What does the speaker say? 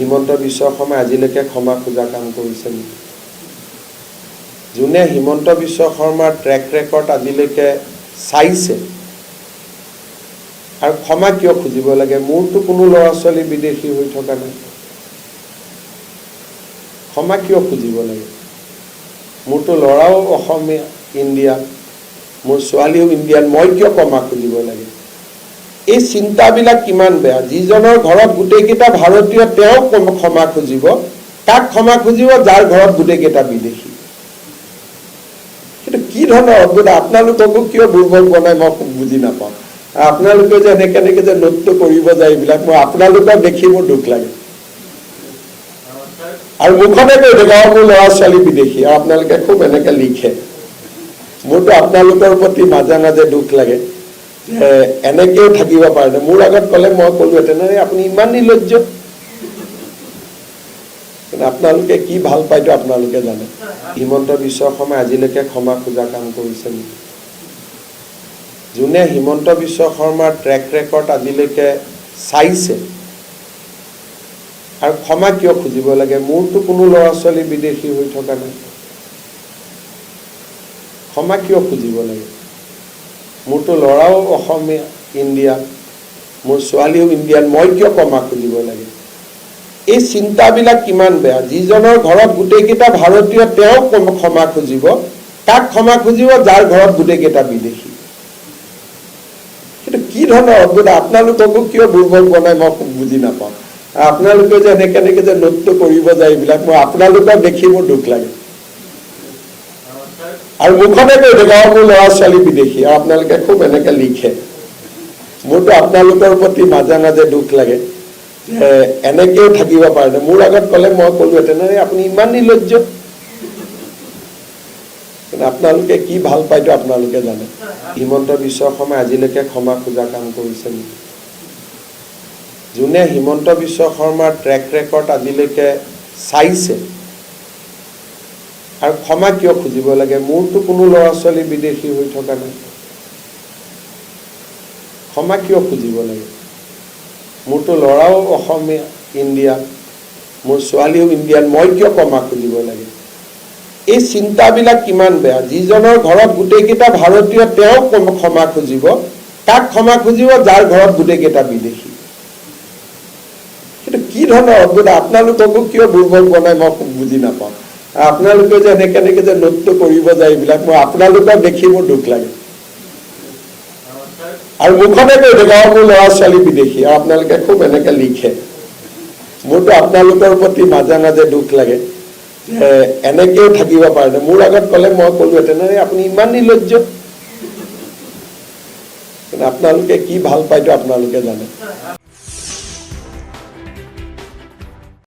হিমন্ত বিশ্ব শৰ্মাই আজিলৈকে ক্ষমা খোজা কাম কৰিছে নেকি? যোনে হিমন্ত বিশ্ব শৰ্মাৰ ট্ৰেক ৰেকৰ্ড আজিলৈকে চাইছে আৰু ক্ষমা কিয় খুজিব লাগে? মোৰতো কোনো ল'ৰা ছোৱালী বিদেশী হৈ থকা নাই, ক্ষমা কিয় খুজিব লাগে? মোৰতো ল'ৰাও অসমীয়া ইণ্ডিয়া, মোৰ ছোৱালীও ইণ্ডিয়ান, মই কিয় ক্ষমা খুজিব লাগে? এই চিন্তাবিলাক কিমান বেয়া। যিজনৰ ঘৰত গোটেইকেইটা ভাৰতীয় তেওঁ ক্ষমা খুজিব, কাক ক্ষমা খুজিব? যাৰ ঘৰত গোটেইকেইটা বিদেশী। কিন্তু কি ধৰণৰ অদ্ভুত, আপোনালোককো কিয় দুৰ্বল বনাই মই বুজি নাপাওঁ। আপোনালোকে যে এনেকে যে নোটটো কৰিব যায়, এইবিলাক মই আপোনালোকক দেখি মোৰ দুখ লাগে। আৰু মুখতে কৈ থাকে মোৰ ল'ৰা ছোৱালী বিদেশী, আৰু আপোনালোকে খুব এনেকে লিখে। মোৰতো আপোনালোকৰ প্ৰতি মাজে মাজে দুখ লাগে, এনেকেও থাকিব পাৰে। মোৰ আগত ক'লে মই ক'লোহেঁতেন আপুনি ইমান নিৰ্লজ্জ। আপোনালোকে কি ভাল পায়তো আপোনালোকে জানে। হিমন্ত বিশ্ব শৰ্মাই আজিলৈকে ক্ষমা খোজা কাম কৰিছে নেকি? যোনে হিমন্ত বিশ্ব শৰ্মাৰ ট্ৰেক ৰেকৰ্ড আজিলৈকে চাইছে আৰু ক্ষমা কিয় খুজিব লাগে? মোৰতো কোনো ল'ৰা ছোৱালী বিদেশী হৈ থকা নাই, ক্ষমা কিয় খুজিব লাগে? মোৰতো ল'ৰাও অসমীয়া ইণ্ডিয়া, মোৰ ছোৱালীও ইণ্ডিয়ান, মই কিয় ক্ষমা খুজিব লাগে? এই চিন্তাবিলাক কিমান বেয়া। যিজনৰ ঘৰত গোটেইকেইটা ভাৰতীয় তেওঁ ক্ষমা খুজিব, কাক ক্ষমা খুজিব? যাৰ ঘৰত গোটেইকেইটা বিদেশী। কিন্তু কি ধৰণৰ অদ্ভুত, আপোনালোককো কিয় দুৰ্বল বনাই মই বুজি নাপাওঁ। আপোনালোকে যে এনেকে যে নোটটো কৰিব যায়, এইবিলাক মই আপোনালোকক দেখি মোৰ দুখ লাগে। আৰু মুখতে কৈ থাকে মোৰ ল'ৰা ছোৱালী বিদেশী, আৰু আপোনালোকে খুব এনেকে লিখে। মোৰতো আপোনালোকৰ প্ৰতি মাজে মাজে দুখ লাগে, এনেকেও থাকিব পাৰে। মোৰ আগত ক'লে মই ক'লোহেঁতেন আপুনি ইমান নিৰ্লজ্জ। আপোনালোকে কি ভাল পায়তো আপোনালোকে জানে। হিমন্ত বিশ্ব শৰ্মাই আজিলৈকে ক্ষমা খোজা কাম কৰিছে নেকি? যোনে হিমন্ত বিশ্ব শৰ্মাৰ ট্ৰেক ৰেকৰ্ড আজিলৈকে চাইছে আৰু ক্ষমা কিয় খুজিব লাগে? মোৰতো কোনো ল'ৰা ছোৱালী বিদেশী হৈ থকা নাই, ক্ষমা কিয় খুজিব লাগে? মোৰতো ল'ৰাও অসমীয়া ইণ্ডিয়া, মোৰ ছোৱালীও ইণ্ডিয়ান, মই কিয় ক্ষমা খুজিব লাগে? এই চিন্তাবিলাক কিমান বেয়া। যিজনৰ ঘৰত গোটেইকেইটা ভাৰতীয় তেওঁ ক্ষমা খুজিব, কাক ক্ষমা খুজিব? যাৰ ঘৰত গোটেইকেইটা বিদেশী। কিন্তু কি ধৰণৰ অদ্ভুত, আপোনালোককো কিয় দুৰ্বল বনাই মই বুজি নাপাওঁ। আপোনালোকে যে এনেকে যে নোটটো কৰিব যায়, এইবিলাক মই আপোনালোকক দেখি মোৰ দুখ লাগে। আৰু মুখতে কৈ থাকে মোৰ ল'ৰা ছোৱালী বিদেশী, আৰু আপোনালোকে খুব এনেকে লিখে। মোৰতো আপোনালোকৰ প্ৰতি মাজে মাজে দুখ লাগে, এনেকেও থাকিব পাৰে। মোৰ আগত ক'লে মই ক'লোহেঁতেন আপুনি ইমান নিৰ্লজ্জ। আপোনালোকে কি ভাল পায়তো আপোনালোকে জানে।